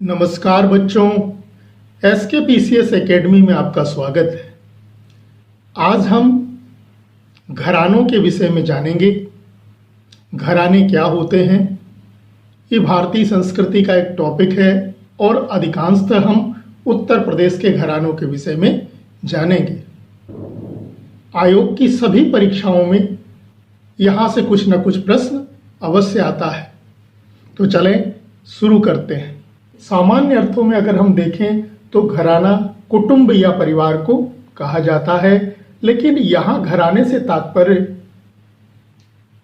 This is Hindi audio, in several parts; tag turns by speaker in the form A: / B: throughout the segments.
A: नमस्कार बच्चों, SKPCS एकेडमी में आपका स्वागत है। आज हम घरानों के विषय में जानेंगे। घराने क्या होते हैं, ये भारतीय संस्कृति का एक टॉपिक है और अधिकांशतः हम उत्तर प्रदेश के घरानों के विषय में जानेंगे। आयोग की सभी परीक्षाओं में यहाँ से कुछ न कुछ प्रश्न अवश्य आता है, तो चलें शुरू करते हैं। सामान्य अर्थों में अगर हम देखें तो घराना कुटुंब या परिवार को कहा जाता है, लेकिन यहाँ घराने से तात्पर्य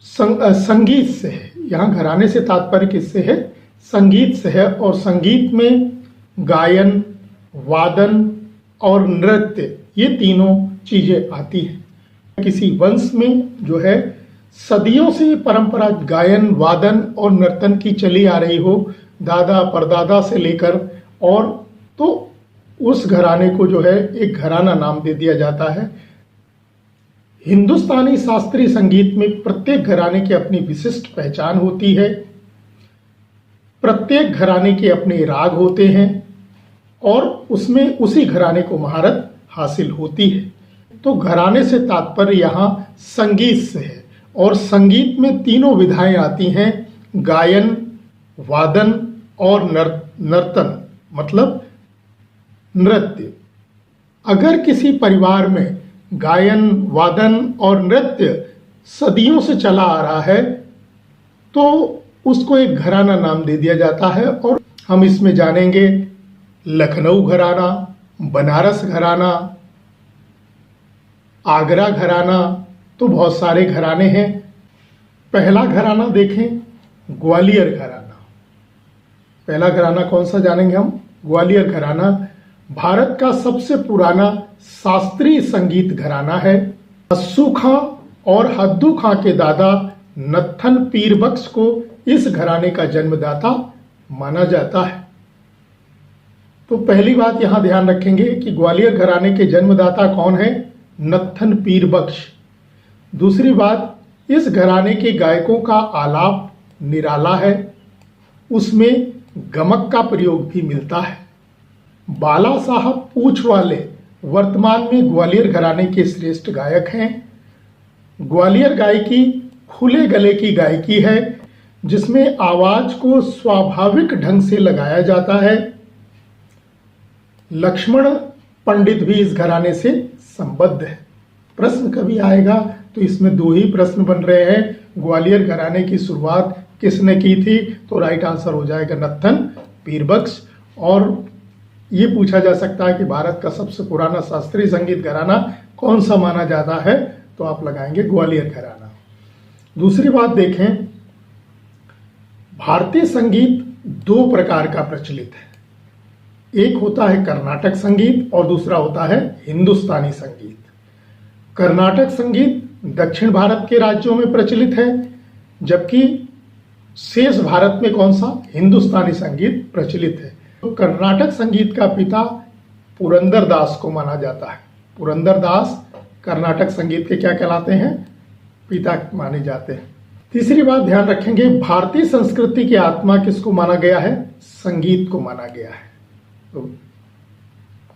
A: संगीत से है। यहाँ घराने से तात्पर्य किससे है? संगीत से है। और संगीत में गायन, वादन और नृत्य, ये तीनों चीजें आती हैं। किसी वंश में जो है सदियों से परंपरा गायन, वादन और नर्तन की चली आ रही हो, दादा परदादा से लेकर, और तो उस घराने को जो है एक घराना नाम दे दिया जाता है। हिंदुस्तानी शास्त्रीय संगीत में प्रत्येक घराने की अपनी विशिष्ट पहचान होती है। प्रत्येक घराने के अपने राग होते हैं और उसमें उसी घराने को महारत हासिल होती है। तो घराने से तात्पर्य यहाँ संगीत से है और संगीत में तीनों विधाएं आती हैं: गायन, वादन और नर्तन, मतलब नृत्य। अगर किसी परिवार में गायन, वादन और नृत्य सदियों से चला आ रहा है तो उसको एक घराना नाम दे दिया जाता है। और हम इसमें जानेंगे लखनऊ घराना, बनारस घराना, आगरा घराना, तो बहुत सारे घराने हैं। पहला घराना देखें, ग्वालियर घराना। पहला घराना कौन सा जानेंगे हम? ग्वालियर घराना भारत का सबसे पुराना शास्त्रीय संगीत घराना है। अस्सू खां और हद्दू खां के दादा नत्थन पीर बख्श को इस घराने का जन्मदाता माना जाता है। तो पहली बात यहां ध्यान रखेंगे कि ग्वालियर घराने के जन्मदाता कौन है? नत्थन पीर बख्श। दूसरी बात, इस घराने के गायकों का आलाप निराला है, उसमें गमक का प्रयोग भी मिलता है। बाला साहब पूछवाले वर्तमान में ग्वालियर घराने के श्रेष्ठ गायक हैं। ग्वालियर गायकी खुले गले की गायकी है जिसमें आवाज को स्वाभाविक ढंग से लगाया जाता है। लक्ष्मण पंडित भी इस घराने से संबद्ध है। प्रश्न कभी आएगा तो इसमें दो ही प्रश्न बन रहे हैं, ग्वालियर घराने की शुरुआत किसने की थी? तो राइट आंसर हो जाएगा नत्थन पीर बख्श। और ये पूछा जा सकता है कि भारत का सबसे पुराना शास्त्रीय संगीत घराना कौन सा माना जाता है? तो आप लगाएंगे ग्वालियर घराना। दूसरी बात देखें, भारतीय संगीत दो प्रकार का प्रचलित है। एक होता है कर्नाटक संगीत और दूसरा होता है हिंदुस्तानी संगीत। कर्नाटक संगीत दक्षिण भारत के राज्यों में प्रचलित है, जबकि शेष भारत में कौन सा? हिंदुस्तानी संगीत प्रचलित है। तो कर्नाटक संगीत का पिता पुरंदर दास को माना जाता है। पुरंदर दास कर्नाटक संगीत के क्या कहलाते हैं? पिता माने जाते हैं। तीसरी बात ध्यान रखेंगे, भारतीय संस्कृति की आत्मा किसको माना गया है? संगीत को माना गया है। तो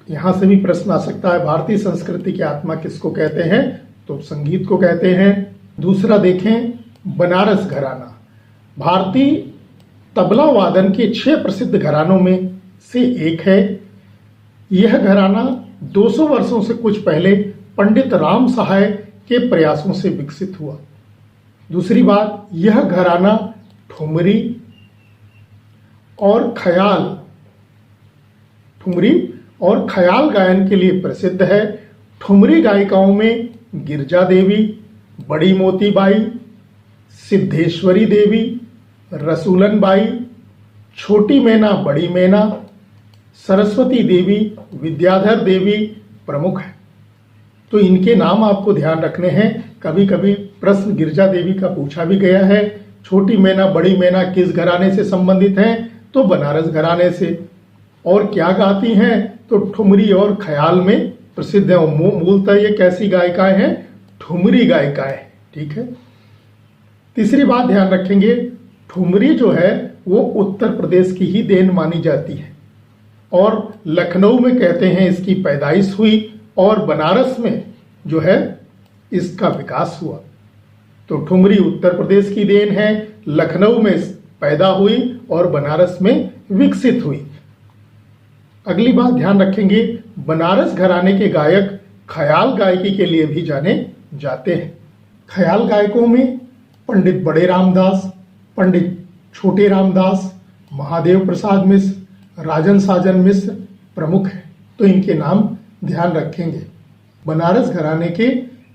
A: यहां से भी प्रश्न आ सकता है, भारतीय संस्कृति की आत्मा किसको कहते हैं? तो संगीत को कहते हैं। दूसरा देखें, बनारस घराना भारतीय तबला वादन के 6 प्रसिद्ध घरानों में से एक है। यह घराना 200 वर्षों से कुछ पहले पंडित राम सहाय के प्रयासों से विकसित हुआ। दूसरी बात, यह घराना ठुमरी और ख्याल गायन के लिए प्रसिद्ध है। ठुमरी गायिकाओं में गिरजा देवी, बड़ी मोती by, Siddheshwari Devi, Rasulan by, छोटी मैना, बड़ी मैना, सरस्वती देवी, विद्याधर देवी प्रमुख है। तो इनके नाम आपको ध्यान रखने हैं। कभी कभी प्रश्न गिरजा देवी का पूछा भी गया है। छोटी मैना, बड़ी मैना किस घराने से संबंधित हैं? तो बनारस घराने से। और क्या गाती हैं? तो ठुमरी और ख्याल में प्रसिद्ध है। मूलतः ये कैसी गायिकाएं हैं? ठुमरी गायिकाएं। ठीक है। तीसरी बात ध्यान रखेंगे, ठुमरी जो है वो उत्तर प्रदेश की ही देन मानी जाती है और लखनऊ में कहते हैं इसकी पैदाइश हुई और बनारस में जो है इसका विकास हुआ। तो ठुमरी उत्तर प्रदेश की देन है, लखनऊ में पैदा हुई और बनारस में विकसित हुई। अगली बात ध्यान रखेंगे, बनारस घराने के गायक ख्याल गायकी के लिए भी जाने जाते हैं। ख्याल गायकों में पंडित बड़े रामदास, पंडित छोटे रामदास, महादेव प्रसाद मिश्र, राजन साजन मिश्र प्रमुख हैं। तो इनके नाम ध्यान रखेंगे। बनारस घराने के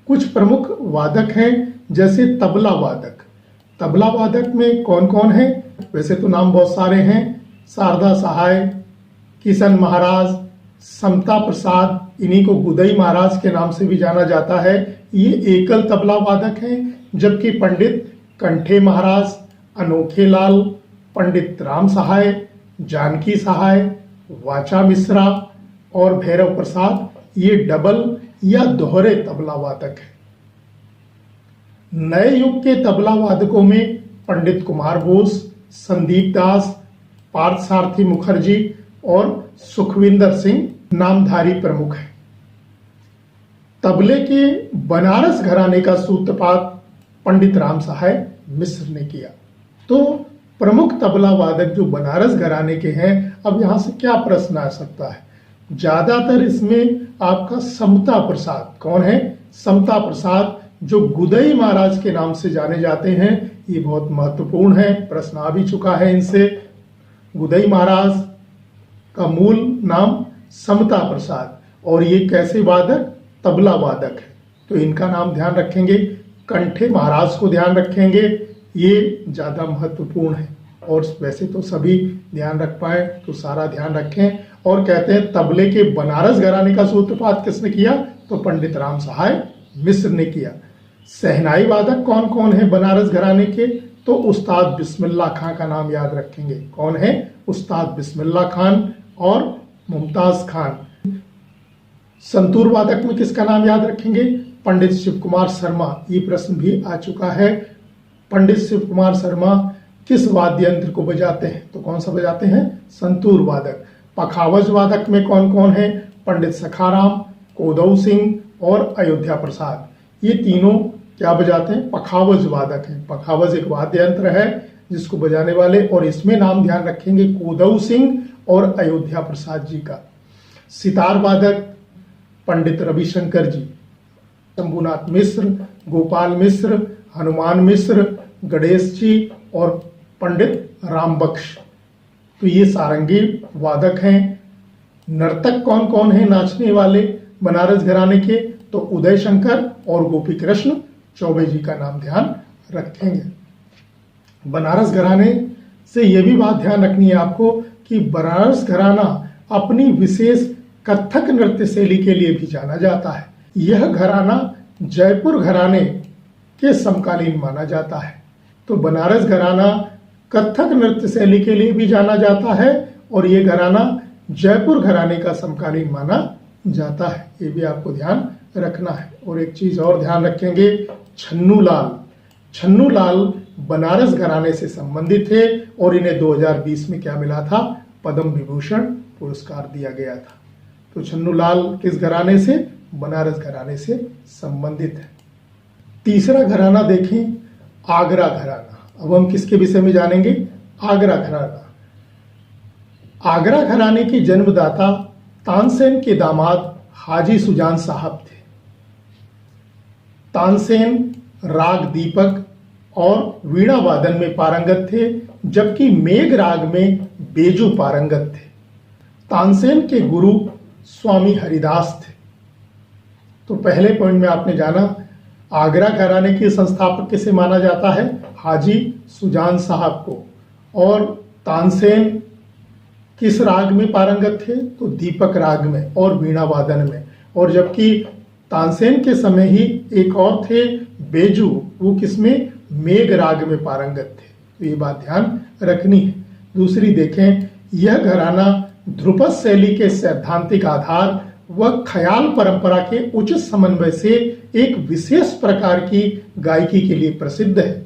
A: कुछ प्रमुख वादक हैं, जैसे तबला वादक। तबला वादक में कौन कौन है? वैसे तो नाम बहुत सारे हैं, शारदा सहाय, किशन महाराज, समता प्रसाद, इन्हीं को गुदई महाराज के नाम से भी जाना जाता है। ये एकल तबला वादक हैं, जबकि पंडित कंठे महाराज, अनोखे लाल, पंडित राम सहाय, जानकी सहाय, वाचा मिश्रा और भैरव प्रसाद ये डबल या दोहरे तबला वादक हैं। नए युग के तबला वादकों में पंडित कुमार बोस, संदीप दास, पार्थसारथी मुखर्जी और सुखविंदर सिंह नामधारी प्रमुख हैं। तबले के बनारस घराने का सूत्रपात पंडित राम सहाय मिश्र ने किया। तो प्रमुख तबला वादक जो बनारस घराने के हैं, अब यहां से क्या प्रश्न आ सकता है? ज्यादातर इसमें आपका समता प्रसाद, कौन है? समता प्रसाद, जो गुदई महाराज के नाम से जाने जाते हैं। ये बहुत महत्वपूर्ण है, प्रश्न आ भी चुका है इनसे। गुदई महाराज का मूल नाम समता प्रसाद और ये कैसे वादक? तबला वादक है। तो इनका नाम ध्यान रखेंगे। कंठे महाराज को ध्यान रखेंगे, ये ज्यादा महत्वपूर्ण है। और वैसे तो सभी ध्यान रख पाए तो सारा ध्यान रखें। और कहते हैं तबले के बनारस घराने का सूत्रपात किसने किया? तो पंडित राम सहाय मिश्र ने किया। सहनाई वादक कौन कौन है बनारस घराने के? तो उस्ताद बिस्मिल्लाह खां का नाम याद रखेंगे। कौन है? उस्ताद बिस्मिल्लाह खान और मुमताज खान। संतूर वादक में किसका नाम याद रखेंगे? पंडित शिव कुमार शर्मा। ये प्रश्न भी आ चुका है। पंडित शिव कुमार शर्मा किस वाद्य यंत्र को बजाते हैं? तो कौन सा बजाते हैं? संतूर वादक। पखावज वादक में कौन कौन है? पंडित सखाराम, कोदऊ सिंह और अयोध्या प्रसाद। ये तीनों क्या बजाते हैं? पखावज वादक हैं। पखावज एक वाद्य यंत्र है जिसको बजाने वाले, और इसमें नाम ध्यान रखेंगे कोदऊ सिंह और अयोध्या प्रसाद जी का। सितार वादक पंडित रविशंकर जी, शंभुनाथ मिश्र, गोपाल मिश्र, हनुमान मिश्र, गणेश जी और पंडित राम बख्श। तो ये सारंगी वादक हैं। नर्तक कौन कौन है नाचने वाले बनारस घराने के? तो उदय शंकर और गोपी कृष्ण चौबे जी का नाम ध्यान रखेंगे। बनारस घराने से यह भी बात ध्यान रखनी है आपको कि बनारस घराना अपनी विशेष कथक नृत्य शैली के लिए भी जाना जाता है। यह घराना जयपुर घराने के समकालीन माना जाता है। तो बनारस घराना कथक नृत्य शैली के लिए भी जाना जाता है और यह घराना जयपुर घराने का समकालीन माना जाता है। ये भी आपको ध्यान रखना है। और एक चीज और ध्यान रखेंगे, छन्नू लाल। छन्नू लाल बनारस घराने से संबंधित थे और इन्हें 2020 में क्या मिला था? पद्म विभूषण पुरस्कार दिया गया था। तो छन्नू लाल किस घराने से? बनारस घराने से संबंधित है। तीसरा घराना देखें, आगरा घराना। अब हम किसके विषय में जानेंगे? आगरा घराना। आगरा घराने की जन्मदाता तानसेन के दामाद हाजी सुजान साहब थे। तानसेन राग दीपक और वीणा वादन में पारंगत थे, जबकि मेघ राग में बेजू पारंगत थे। तानसेन के गुरु स्वामी हरिदास थे। तो पहले पॉइंट में आपने जाना आगरा घराने के संस्थापक किसे माना जाता है? हाजी सुजान साहब को। और तानसेन किस राग में पारंगत थे? तो दीपक राग में और वीणा वादन में। और जबकि तानसेन के समय ही एक और थे बेजू, वो किसमें? मेघ राग में पारंगत थे। तो ये बात ध्यान रखनी है। दूसरी देखें, यह घराना ध्रुपद शैली के सैद्धांतिक आधार व ख्याल परंपरा के उचित समन्वय से एक विशेष प्रकार की गायकी के लिए प्रसिद्ध है।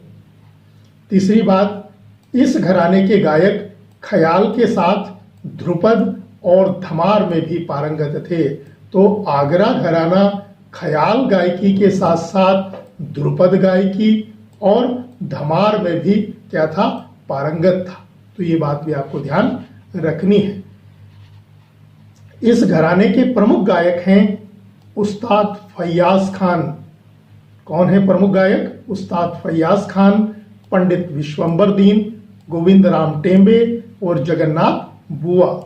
A: तीसरी बात, इस घराने के गायक ख्याल के साथ ध्रुपद और धमार में भी पारंगत थे। तो आगरा घराना ख्याल गायकी के साथ साथ ध्रुपद गायकी और धमार में भी क्या था, पारंगत था। तो ये बात भी आपको ध्यान रखनी है। इस घराने के प्रमुख गायक हैं उस्ताद फैयाज खान। कौन है प्रमुख गायक? उस्ताद फैयाज खान, पंडित विश्वंबर दीन, गोविंद राम टेम्बे और जगन्नाथ बुआ।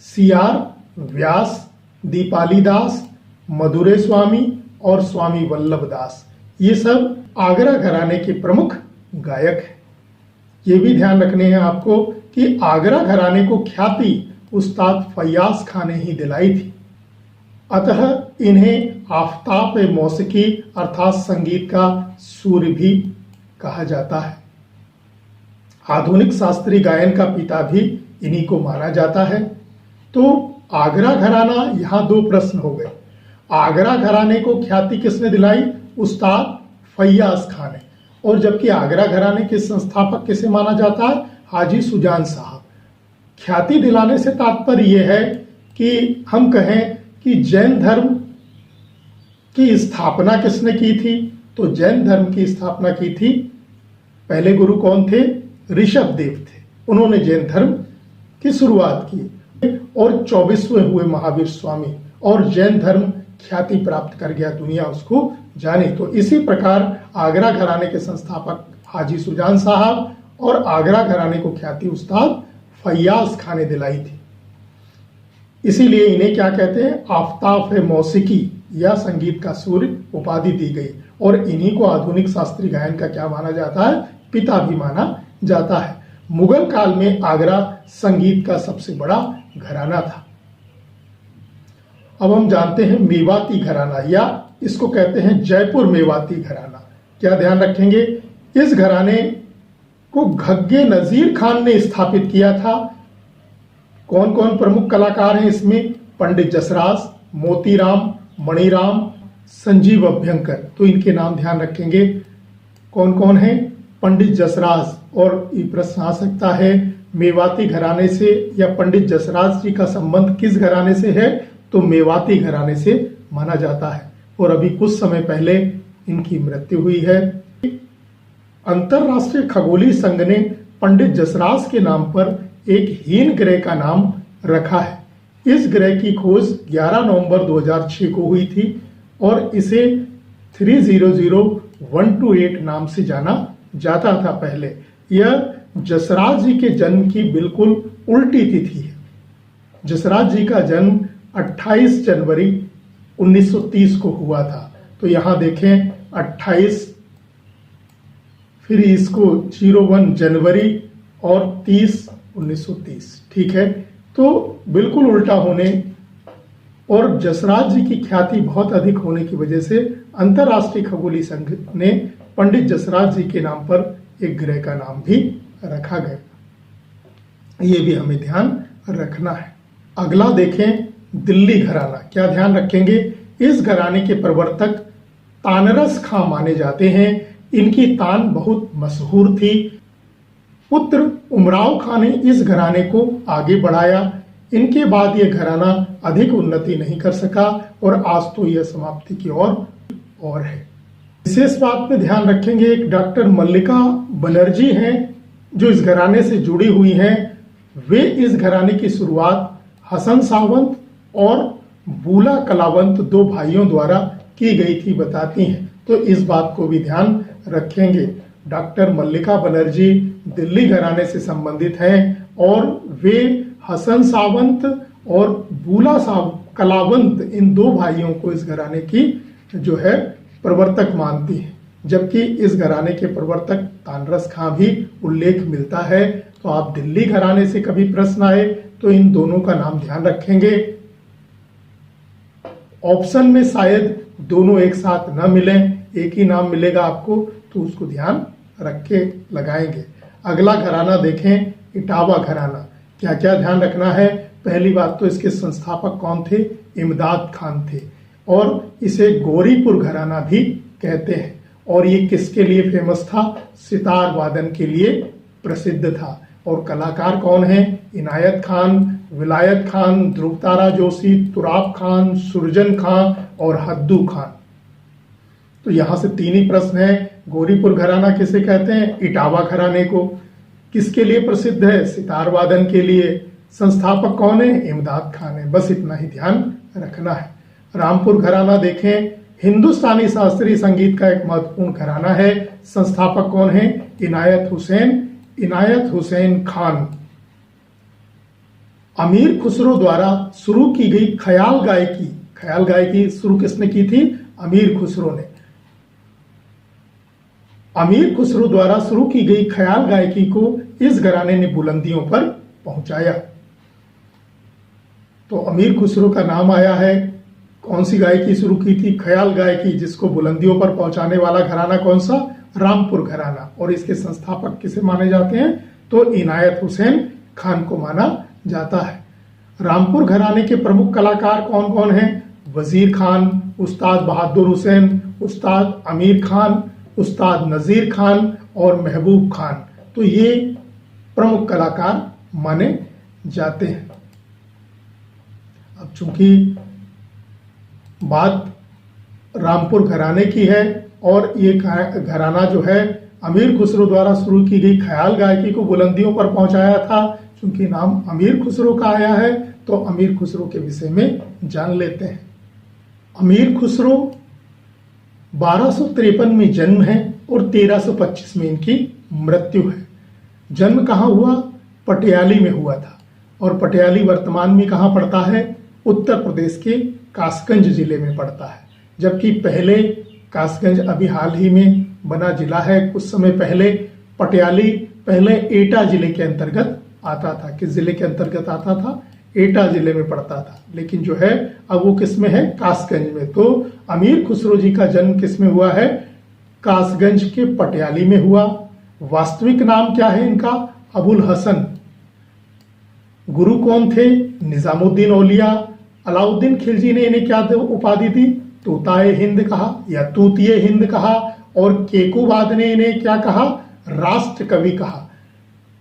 A: सीआर व्यास, दीपाली दास, मधुरे स्वामी और स्वामी वल्लभ दास, ये सब आगरा घराने के प्रमुख गायक हैं। ये भी ध्यान रखने हैं आपको कि आगरा घराने को ख्याति उस्ताद फैयाज खान ने ही दिलाई थी। अतः इन्हें आफताब मौसीकी अर्थात संगीत का सूर्य भी कहा जाता है। आधुनिक शास्त्रीय गायन का पिता भी इन्हीं को माना जाता है। तो आगरा घराना, यहां दो प्रश्न हो गए। आगरा घराने को ख्याति किसने दिलाई? उस्ताद फैयाज खान ने। और जबकि आगरा घराने के संस्थापक किसे माना जाता है? हाजी सुजान साहब। ख्याति दिलाने से तात्पर्य यह है कि हम कहें कि जैन धर्म की स्थापना किसने की थी? तो जैन धर्म की स्थापना की थी, पहले गुरु कौन थे? ऋषभ देव थे। उन्होंने जैन धर्म की शुरुआत की और 24वें हुए महावीर स्वामी, और जैन धर्म ख्याति प्राप्त कर गया, दुनिया उसको जाने। तो इसी प्रकार आगरा घराने के संस्थापक हाजी सुजान साहब और आगरा घराने को ख्याति उस्ताद फैयाज खान ने दिलाई थी। इसीलिए इन्हें क्या कहते हैं? आफताब मौसीकी या संगीत का सूर्य उपाधि दी गई। और इन्हीं को आधुनिक शास्त्रीय गायन का क्या माना जाता है? पिता भी माना जाता है। मुगल काल में आगरा संगीत का सबसे बड़ा घराना था। अब हम जानते हैं मेवाती घराना, या इसको कहते हैं जयपुर मेवाती घराना। क्या ध्यान रखेंगे? इस घराने को घग्गे नजीर खान ने स्थापित किया था। कौन कौन प्रमुख कलाकार हैं इसमें? पंडित जसराज, मोतीराम, मणिराम, संजीव अभ्यंकर। तो इनके नाम ध्यान रखेंगे। कौन कौन है? पंडित जसराज। और ये प्रश्न आ सकता है मेवाती घराने से या पंडित जसराज जी का संबंध किस घराने से है? तो मेवाती घराने से माना जाता है। और अभी कुछ समय पहले इनकी मृत्यु हुई है। अंतरराष्ट्रीय खगोलीय संघ ने पंडित जसराज के नाम पर एक हीन ग्रह का नाम रखा है। इस ग्रह की खोज 11 नवंबर 2006 को हुई थी और इसे 300128 नाम से जाना जाता था पहले। यह जसराज जी के जन्म की बिल्कुल उल्टी तिथि है। जसराज जी का जन्म 28 जनवरी 1930 को हुआ था। तो यहां देखें 28, फिर इसको 01 जनवरी और 30 1930, ठीक है। तो बिल्कुल उल्टा होने और जसराज जी की ख्याति बहुत अधिक होने की वजह से अंतरराष्ट्रीय खगोलीय संघ ने पंडित जसराज जी के नाम पर एक ग्रह का नाम भी रखा गया। ये भी हमें ध्यान रखना है। अगला देखें दिल्ली घराना। क्या ध्यान रखेंगे? इस घराने के प्रवर्तक तानरस खां माने जाते हैं। इनकी तान बहुत मशहूर थी। पुत्र उमराव खां ने इस घराने को आगे बढ़ाया। इनके बाद यह घराना अधिक उन्नति नहीं कर सका और आज तो यह समाप्ति की ओर है। विशेष बात पे ध्यान रखेंगे, एक डॉक्टर मल्लिका बनर्जी हैं जो इस घराने से जुड़ी हुई हैं। वे इस घराने की शुरुआत हसन सावंत और बूला कलावंत दो भाइयों द्वारा की गई थी बताती हैं। तो इस बात को भी ध्यान रखेंगे। डॉक्टर मल्लिका बनर्जी दिल्ली घराने से संबंधित हैं और वे हसन सावंत और बूला कलावंत इन दो भाइयों को इस घराने की जो है प्रवर्तक मानती हैं। जबकि इस घराने के प्रवर्तक तानरस खां भी उल्लेख मिलता है। तो आप दिल्ली घराने से कभी प्रश्न आए तो इन दोनों का नाम ध्यान रखेंगे। ऑप्शन में शायद दोनों एक साथ न मिलें, एक ही नाम मिलेगा आपको, तो उसको ध्यान रख के लगाएंगे। अगला घराना देखें, इटावा घराना। क्या क्या ध्यान रखना है? पहली बात तो इसके संस्थापक कौन थे? इमदाद खान थे और इसे गौरीपुर घराना भी कहते हैं। और ये किसके लिए फेमस था? सितार वादन के लिए प्रसिद्ध था। और कलाकार कौन है? इनायत खान, विलायत खान, ध्रुवतारा जोशी, तुराब खान, सुरजन खान और हद्दू खान। तो यहां से तीन ही प्रश्न है। गौरीपुर घराना किसे कहते हैं? इटावा घराने को। किसके लिए प्रसिद्ध है? सितार वादन के लिए। संस्थापक कौन है? इमदाद खान है। बस इतना ही ध्यान रखना है। रामपुर घराना देखें, हिंदुस्तानी शास्त्रीय संगीत का एक महत्वपूर्ण घराना है। संस्थापक कौन है? इनायत हुसैन खान। अमीर खुसरो द्वारा शुरू की गई ख्याल गायकी शुरू किसने की थी? अमीर खुसरो ने। अमीर खुसरो द्वारा शुरू की गई ख्याल गायकी को इस घराने ने बुलंदियों पर पहुंचाया। तो अमीर खुसरो का नाम आया है। कौन सी गायकी शुरू की थी? ख्याल गायकी, जिसको बुलंदियों पर पहुंचाने वाला घराना कौन सा? रामपुर घराना। और इसके संस्थापक किसे माने जाते हैं? तो इनायत हुसैन खान को माना जाता है। रामपुर घराने के प्रमुख कलाकार कौन कौन हैं? वजीर खान, उस्ताद बहादुर हुसैन, उस्ताद अमीर खान, उस्ताद नजीर खान और महबूब खान। तो ये प्रमुख कलाकार माने जाते हैं। अब चूंकि बात रामपुर घराने की है और ये घराना जो है अमीर खुसरो द्वारा शुरू की गई ख्याल गायकी को बुलंदियों पर पहुंचाया था, चूंकि नाम अमीर खुसरो का आया है तो अमीर खुसरो के विषय में जान लेते हैं। अमीर खुसरो 1253 में जन्म है और 1325 में इनकी मृत्यु है। जन्म कहाँ हुआ? पटियाली में हुआ था। और पटियाली वर्तमान में कहाँ पड़ता है? उत्तर प्रदेश के कासगंज जिले में पड़ता है। जबकि पहले कासगंज अभी हाल ही में बना जिला है। कुछ समय पहले पटियाली पहले एटा जिले के अंतर्गत आता था। किस जिले के अंतर्गत आता था? एटा जिले में पड़ता था। लेकिन जो है अब वो किस में है? कासगंज में। तो अमीर खुसरो जी का जन्म किस में हुआ है? कासगंज के पटियाली में हुआ। वास्तविक नाम क्या है इनका? अबुल हसन। गुरु कौन थे? निजामुद्दीन औलिया। अलाउद्दीन खिलजी ने इन्हें क्या उपाधि दी? तूताए हिंद कहा या तूतिए हिंद कहा। और केकुबाद ने इन्हें क्या कहा? राष्ट्र कवि कहा।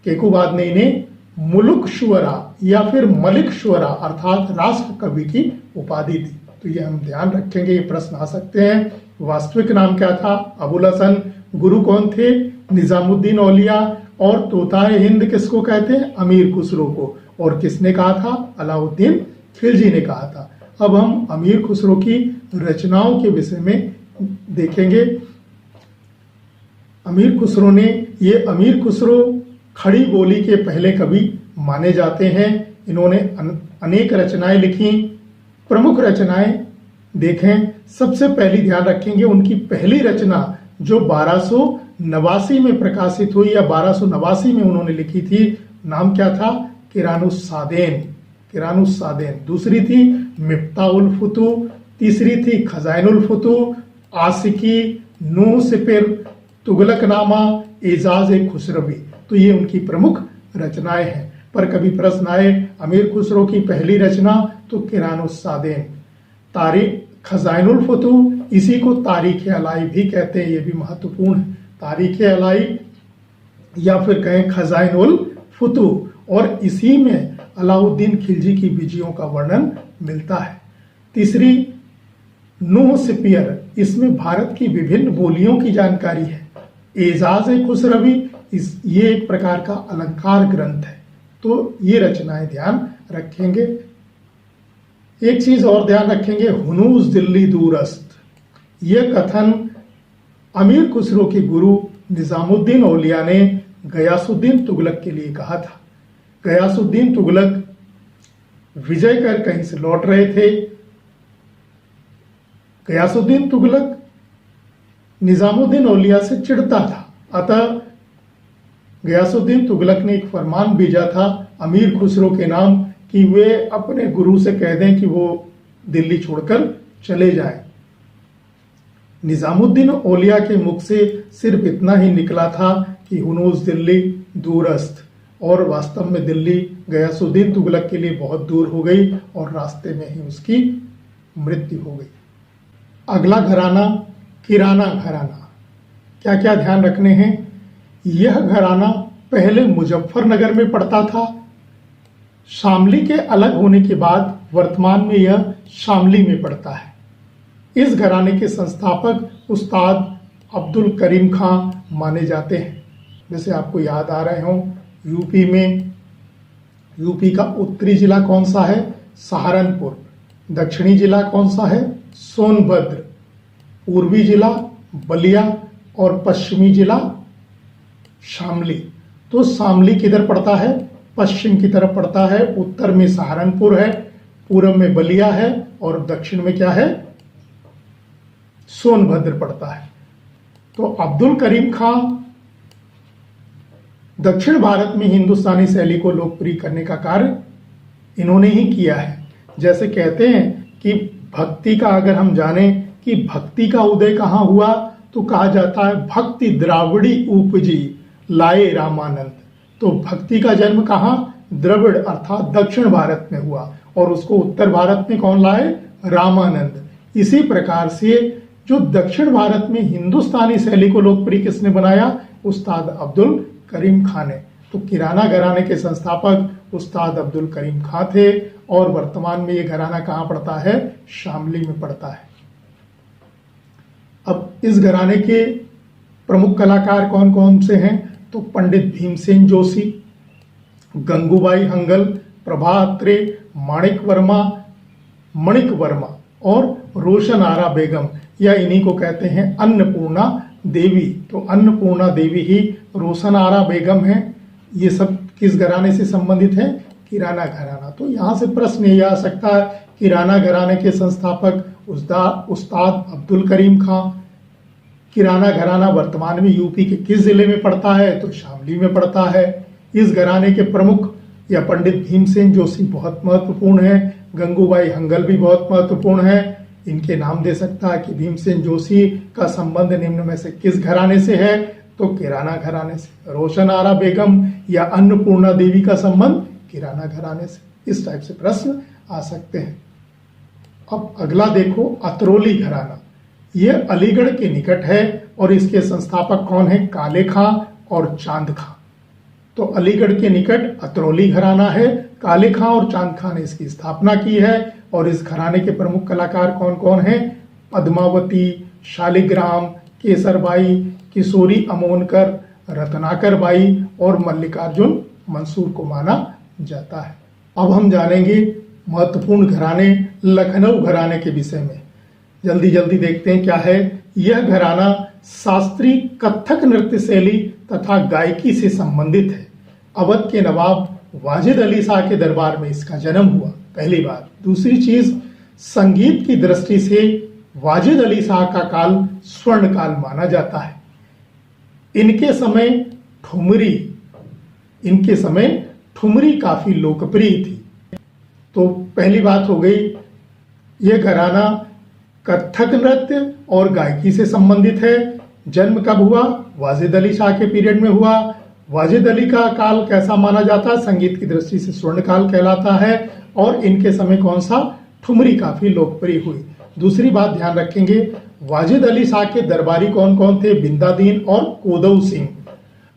A: केकुबाद ने इन्हें मुलुक शुअरा या फिर मलिक शुअरा अर्थात राष्ट्र कवि की उपाधि दी। तो ये हम ध्यान रखेंगे, ये प्रश्न आ सकते हैं। वास्तविक नाम क्या था? अबुल हसन। गुरु कौन थे? निजामुद्दीन औलिया। और तोताए हिंद किसको कहते हैं? अमीर खुसरो को। और किसने कहा था? अलाउद्दीन खिलजी ने कहा था। अब हम अमीर खुसरो की रचनाओं के विषय में देखेंगे। अमीर खुसरो खड़ी बोली के पहले कवि माने जाते हैं। इन्होंने अनेक रचनाएं लिखी। प्रमुख रचनाएं देखें, सबसे पहली ध्यान रखेंगे उनकी पहली रचना जो 1289 में प्रकाशित हुई या 1289 में उन्होंने लिखी थी। नाम क्या था? किरानुस्सादैन। दूसरी थी मिफ्ताउल फुतू। तीसरी थी खजाइनुल फुतू, आशिकी, नूह सिपिर, तुगलकनामा, एजाज खुसरवी। तो ये उनकी प्रमुख रचनाएं हैं। पर कभी प्रश्न आए अमीर खुसरो की पहली रचना तो किरानुस्सादैन। तारीख खजाइनुल फुतू, इसी को तारीख अलाई भी कहते हैं। ये भी महत्वपूर्ण है। तारीख अलाई या फिर कहें खजाइनुल फुतू। और इसी में अलाउद्दीन खिलजी की विजयों का वर्णन मिलता है। तीसरी नूह सिपियर, इसमें भारत की विभिन्न बोलियों की जानकारी है। एजाज खुसरवी, ये एक प्रकार का अलंकार ग्रंथ है। तो ये रचनाएं ध्यान रखेंगे। एक चीज और ध्यान रखेंगे, हुनूज दिल्ली दूरस्त। यह कथन अमीर खुसरो के गुरु निजामुद्दीन औलिया ने गयासुद्दीन तुगलक के लिए कहा था। गयासुद्दीन तुगलक विजय कर कहीं से लौट रहे थे। गयासुद्दीन तुगलक निजामुद्दीन औलिया से चिढ़ता था। अतः गयासुद्दीन तुगलक ने एक फरमान भेजा था अमीर खुसरो के नाम कि वे अपने गुरु से कह दें कि वो दिल्ली छोड़कर चले जाएं। निजामुद्दीन औलिया के मुख से सिर्फ इतना ही निकला था कि हुनूज दिल्ली दूरस्त। और वास्तव में दिल्ली गयासुद्दीन तुगलक के लिए बहुत दूर हो गई और रास्ते में ही उसकी मृत्यु हो गई। अगला घराना किराना घराना। क्या क्या ध्यान रखने हैं? यह घराना पहले मुजफ्फरनगर में पड़ता था। शामली के अलग होने के बाद वर्तमान में यह शामली में पड़ता है। इस घराने के संस्थापक उस्ताद अब्दुल करीम खां माने जाते हैं। जैसे आपको याद आ रहे हों, यूपी का उत्तरी जिला कौन सा है? सहारनपुर। दक्षिणी जिला कौन सा है? सोनभद्र। पूर्वी जिला बलिया और पश्चिमी जिला शामली। तो शामली किधर पड़ता है? पश्चिम की तरफ पड़ता है। उत्तर में सहारनपुर है, पूर्व में बलिया है और दक्षिण में क्या है? सोनभद्र पड़ता है। तो अब्दुल करीम खां दक्षिण भारत में हिंदुस्तानी शैली को लोकप्रिय करने का कार्य इन्होंने ही किया है। जैसे कहते हैं कि भक्ति का, अगर हम जाने कि भक्ति का उदय कहाँ हुआ, तो कहा जाता है भक्ति द्राविड़ी उपजी लाए रामानंद। तो भक्ति का जन्म कहाँ? द्रविड़ अर्थात दक्षिण भारत में हुआ और उसको उत्तर भारत में कौन लाए? रामानंद। इसी प्रकार से जो दक्षिण भारत में हिंदुस्तानी शैली को लोकप्रिय किसने बनाया? उस्ताद अब्दुल करीम खां ने। तो किराना घराने के संस्थापक उस्ताद अब्दुल करीम खां थे और वर्तमान में ये घराना कहाँ पड़ता है? शामली में पड़ता है। अब इस घराने के प्रमुख कलाकार कौन कौन से हैं? तो पंडित भीमसेन जोशी, गंगूबाई हंगल, प्रभा अत्रे, मणिक वर्मा और रोशन आरा बेगम, या इन्हीं को कहते हैं अन्नपूर्णा देवी। तो अन्नपूर्णा देवी ही रोशन आरा बेगम है। ये सब किस घराने से संबंधित है? किराना घराना। तो यहाँ से प्रश्न ये आ सकता है, किराना घराने के संस्थापक उस्ताद अब्दुल करीम खां। किराना घराना वर्तमान में यूपी के किस जिले में पड़ता है? तो शामली में पड़ता है। इस घराने के प्रमुख या पंडित भीमसेन जोशी बहुत महत्वपूर्ण है। गंगूबाई हंगल भी बहुत महत्वपूर्ण है। इनके नाम दे सकता है कि भीमसेन जोशी का संबंध निम्न में से किस घराने से है? तो किराना घराने से। रोशन आरा बेगम या अन्नपूर्णा देवी का संबंध किराना घराने से। इस टाइप से प्रश्न आ सकते हैं। अब अगला देखो, अतरौली घराना। यह अलीगढ़ के निकट है और इसके संस्थापक कौन है? काले खां और चांद खां। तो अलीगढ़ के निकट अतरौली घराना है। काले खां और चांद खां ने इसकी स्थापना की है और इस घराने के प्रमुख कलाकार कौन कौन हैं? पद्मावती, शालिग्राम, केसरबाई, किशोरी अमोनकर, रत्नाकर बाई और मल्लिकार्जुन मंसूर को माना जाता है। अब हम जानेंगे महत्वपूर्ण घराने लखनऊ घराने के विषय में। जल्दी जल्दी देखते हैं क्या है। यह घराना शास्त्रीय कथक नृत्य शैली तथा गायकी से संबंधित है। अवध के नवाब वाजिद अली शाह के दरबार में इसका जन्म हुआ, पहली बात। दूसरी चीज, संगीत की दृष्टि से वाजिद अली शाह का काल स्वर्ण काल माना जाता है। इनके समय ठुमरी काफी लोकप्रिय थी। तो पहली बात हो गई, यह घराना कथक नृत्य और गायकी से संबंधित है। जन्म कब हुआ? वाजिद अली शाह के पीरियड में हुआ। वाजिद अली का काल कैसा माना जाता है? संगीत की दृष्टि से स्वर्ण काल कहलाता है और इनके समय कौन सा? ठुमरी काफी लोकप्रिय हुई। दूसरी बात ध्यान रखेंगे, वाजिद अली शाह के दरबारी कौन कौन थे? बिंदादीन और कोदऊ सिंह।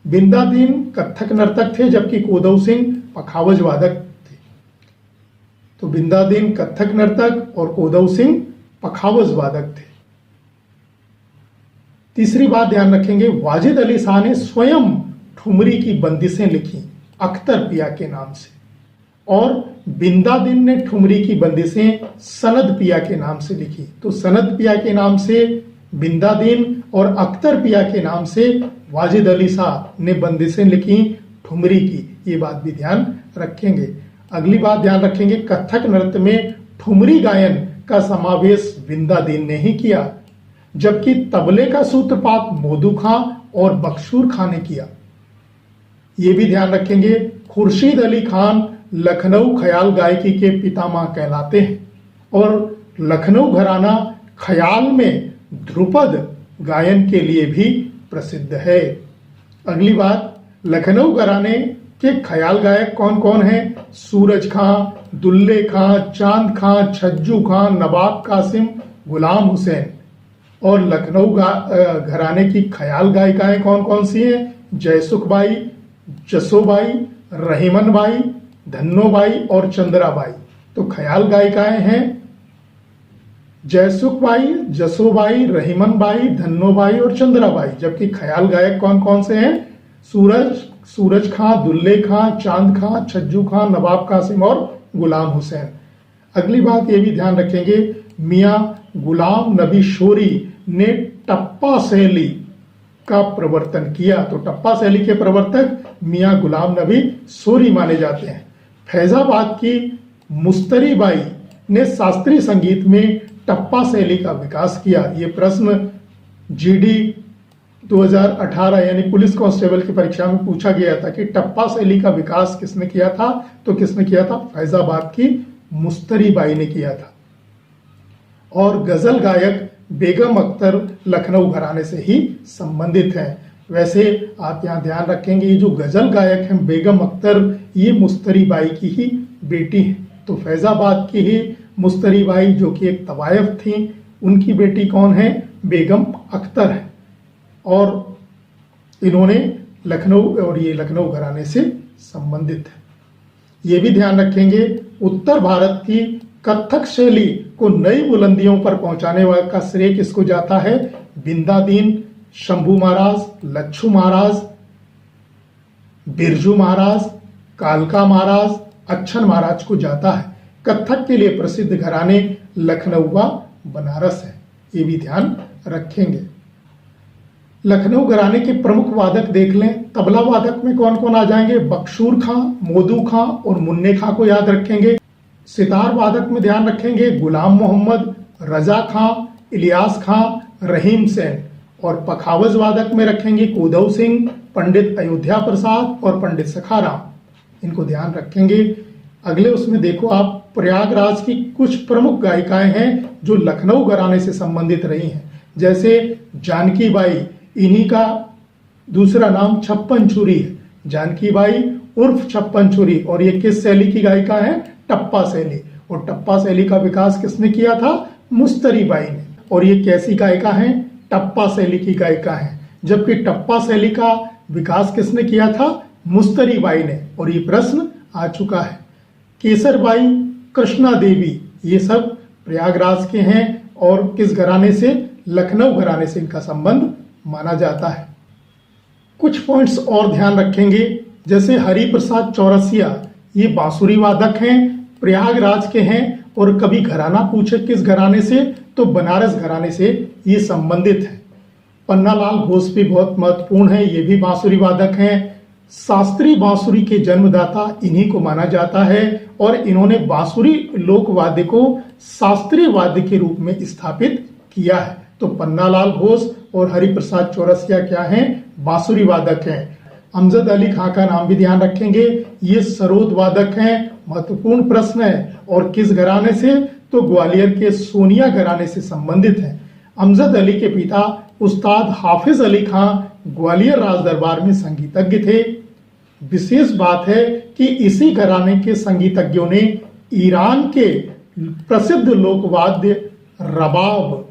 A: बिंदादीन कथक नर्तक थे जबकि कोदऊ सिंह पखावज वादक थे। तो बिंदादीन कथक नर्तक और कोदऊ सिंह पखावज वादक थे। तीसरी बात ध्यान रखेंगे, वाजिद अली शाह ने स्वयं ठुमरी की बंदिशें लिखी अख्तर पिया के नाम से और बिंदादीन ने ठुमरी की बंदिशें सनद पिया के नाम से लिखी। तो सनद पिया के नाम से बिंदादीन और अख्तर पिया के नाम से वाजिद अली शाह ने बंदिशें लिखी ठुमरी की। ये बात भी ध्यान रखेंगे। अगली बात ध्यान रखेंगे, कथक नृत्य में ठुमरी गायन का समावेश बिंदादीन ने ही किया जबकि तबले का सूत्रपात मोदू खां और बख्शूर खां ने किया। ये भी ध्यान रखेंगे, खुर्शीद अली खान लखनऊ ख्याल गायकी के पितामह कहलाते हैं और लखनऊ घराना ख्याल में ध्रुपद गायन के लिए भी प्रसिद्ध है। अगली बात, लखनऊ घराने के ख्याल गायक कौन कौन हैं? सूरज खां, दुल्ले खां, चांद खां, छज्जू खां, नवाब कासिम, गुलाम हुसैन। और लखनऊ घराने की ख्याल गायिकाएं कौन कौन सी हैं? जयसुख बाई, जसोबाई, रहीमनबाई, धन्नोबाई और चंद्राबाई। तो ख्याल गायिकाएं हैं जयसुखबाई, जसोबाई, रहीमनबाई, धन्नोबाई और चंद्राबाई। जबकि ख्याल गायक कौन कौन से हैं? सूरज खां, दुल्ले खां, चांद खां, छज्जू खां, नवाब कासिम और गुलाम हुसैन। अगली बात ये भी ध्यान रखेंगे, मियां गुलाम नबी शोरी ने टप्पा शैली का प्रवर्तन किया। तो टप्पा शैली के प्रवर्तक मियां गुलाम नबी शोरी माने जाते हैं। फैजाबाद की मुस्तरी बाई ने शास्त्रीय संगीत में टप्पा शैली का विकास किया। ये प्रश्न जीडी 2018 यानी पुलिस कांस्टेबल की परीक्षा में पूछा गया था कि टप्पा शैली का विकास किसने किया था? तो किसने किया था? फैजाबाद की मुस्तरी बाई ने किया था। और गजल गायक बेगम अख्तर लखनऊ घराने से ही संबंधित हैं। वैसे आप यहाँ ध्यान रखेंगे, ये जो गजल गायक हैं बेगम अख्तर, ये मुस्तरी बाई की ही बेटी है। तो फैजाबाद की ही मुस्तरी बाई जो कि एक तवायफ थी, उनकी बेटी कौन है? बेगम अख्तर है। और इन्होंने लखनऊ, और ये लखनऊ घराने से संबंधित है। ये भी ध्यान रखेंगे, उत्तर भारत की कथक शैली को नई बुलंदियों पर पहुंचाने का श्रेय किसको जाता है? बिंदादीन, शंभू महाराज, लच्छू महाराज, बिरजू महाराज, कालका महाराज, अच्छन महाराज को जाता है। कथक के लिए प्रसिद्ध घराने लखनऊ व बनारस है, ये भी ध्यान रखेंगे। लखनऊ घराने के प्रमुख वादक देख लें। तबला वादक में कौन कौन आ जाएंगे? बख्शूर खां, मोदू खां और मुन्ने खां को याद रखेंगे। सितार वादक में ध्यान रखेंगे गुलाम मोहम्मद, रजा खां, इलियास खां, रहीम सेन। और पखावज वादक में रखेंगे कोदव सिंह, पंडित अयोध्या प्रसाद और पंडित सखाराम। इनको ध्यान रखेंगे। अगले उसमें देखो आप, प्रयागराज की कुछ प्रमुख गायिकाएं हैं जो लखनऊ घराने से संबंधित रही हैं। जैसे जानकी बाई, इन्हीं का दूसरा नाम छप्पन छुरी है। जानकी बाई उर्फ छप्पन छुरी। और ये किस शैली की गायिका है? टप्पा शैली। और टप्पा शैली का विकास किसने किया था? मुस्तरी बाई ने। और ये कैसी गायिका है? टप्पा शैली की गायिका है। जबकि टप्पा शैली का विकास किसने किया था? मुस्तरी बाई ने। और ये प्रश्न आ चुका है। केसरबाई, कृष्णा देवी, ये सब प्रयागराज के हैं। और किस घराने से? लखनऊ घराने से इनका संबंध माना जाता है। कुछ पॉइंट्स और ध्यान रखेंगे, जैसे हरिप्रसाद चौरसिया, ये बांसुरी वादक हैं, प्रयागराज के हैं। और कभी घराना पूछे किस घराने से, तो बनारस घराने से ये संबंधित है। पन्नालाल घोष भी बहुत महत्वपूर्ण है, ये भी बांसुरी वादक हैं। शास्त्रीय बांसुरी के जन्मदाता इन्हीं को माना जाता है। और इन्होंने बांसुरी लोक वाद्य को शास्त्रीय वाद्य के रूप में स्थापित किया है। तो पन्नालाल घोष और हरिप्रसाद चौरसिया क्या हैं? बांसुरी वादक हैं। अमजद अली खां का नाम भी ध्यान रखेंगे, ये सरोद वादक हैं। महत्वपूर्ण प्रश्न है। और किस घराने से? तो ग्वालियर के सोनिया घराने से संबंधित हैं। अमजद अली के पिता उस्ताद हाफिज अली खां ग्वालियर राज दरबार में संगीतज्ञ थे। विशेष बात है कि इसी घराने के संगीतज्ञों ने ईरान के प्रसिद्ध लोकवाद्य रबाब,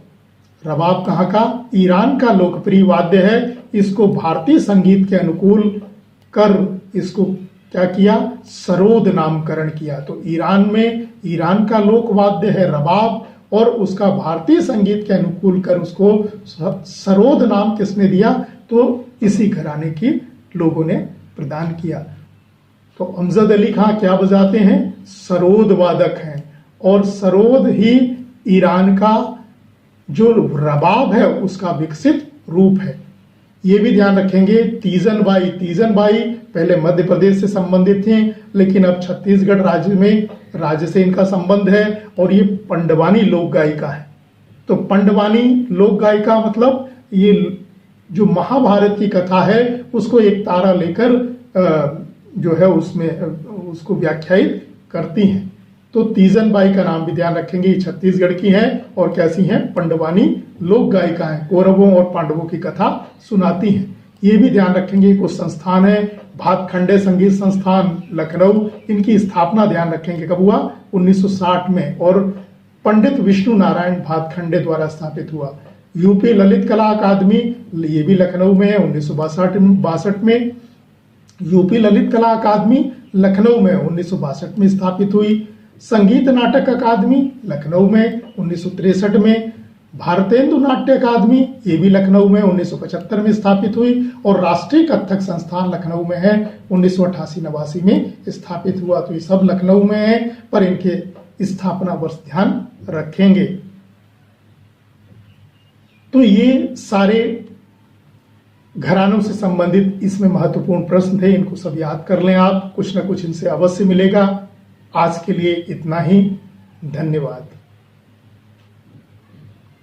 A: रबाब कहाँ का? ईरान का लोकप्रिय वाद्य है। इसको भारतीय संगीत के अनुकूल कर इसको क्या किया? सरोद नामकरण किया। तो ईरान में ईरान का लोकवाद्य है रबाब, और उसका भारतीय संगीत के अनुकूल कर उसको सरोद नाम किसने दिया? तो इसी घराने के लोगों ने प्रदान किया। तो अमजद अली खां क्या बजाते हैं? सरोद वादक हैं। और सरोद ही ईरान का जो रबाब है उसका विकसित रूप है। ये भी ध्यान रखेंगे। तीजन बाई पहले मध्य प्रदेश से संबंधित थी, लेकिन अब छत्तीसगढ़ राज्य से इनका संबंध है। और ये पंडवानी लोक गायिका है। तो पंडवानी लोक गायिका मतलब ये जो महाभारत की कथा है उसको एक तारा लेकर जो है उसमें उसको व्याख्यायित करती हैं। तो तीजन बाई का नाम भी ध्यान रखेंगे, ये छत्तीसगढ़ की हैं और कैसी हैं? पंडवानी लोक गायिका हैं। कौरवों और पांडवों की कथा सुनाती हैं। ये भी ध्यान रखेंगे। कुछ संस्थान है, भातखंडे संगीत संस्थान लखनऊ, इनकी स्थापना ध्यान रखेंगे कब हुआ? 1960 में। और पंडित विष्णु नारायण भातखंडे द्वारा स्थापित हुआ। यूपी ललित कला अकादमी, ये भी लखनऊ में है, 1962 में। यूपी ललित कला अकादमी लखनऊ में 1962 में स्थापित हुई। संगीत नाटक अकादमी लखनऊ में 1963 में। भारतेंदु नाट्य अकादमी ये भी लखनऊ में 1975 में स्थापित हुई। और राष्ट्रीय कथक संस्थान लखनऊ में है, 1988-89 में स्थापित हुआ। तो ये सब लखनऊ में है, पर इनके स्थापना वर्ष ध्यान रखेंगे। तो ये सारे घरानों से संबंधित इसमें महत्वपूर्ण प्रश्न थे, इनको सब याद कर लें आप, कुछ ना कुछ इनसे अवश्य मिलेगा। आज के लिए इतना ही, धन्यवाद।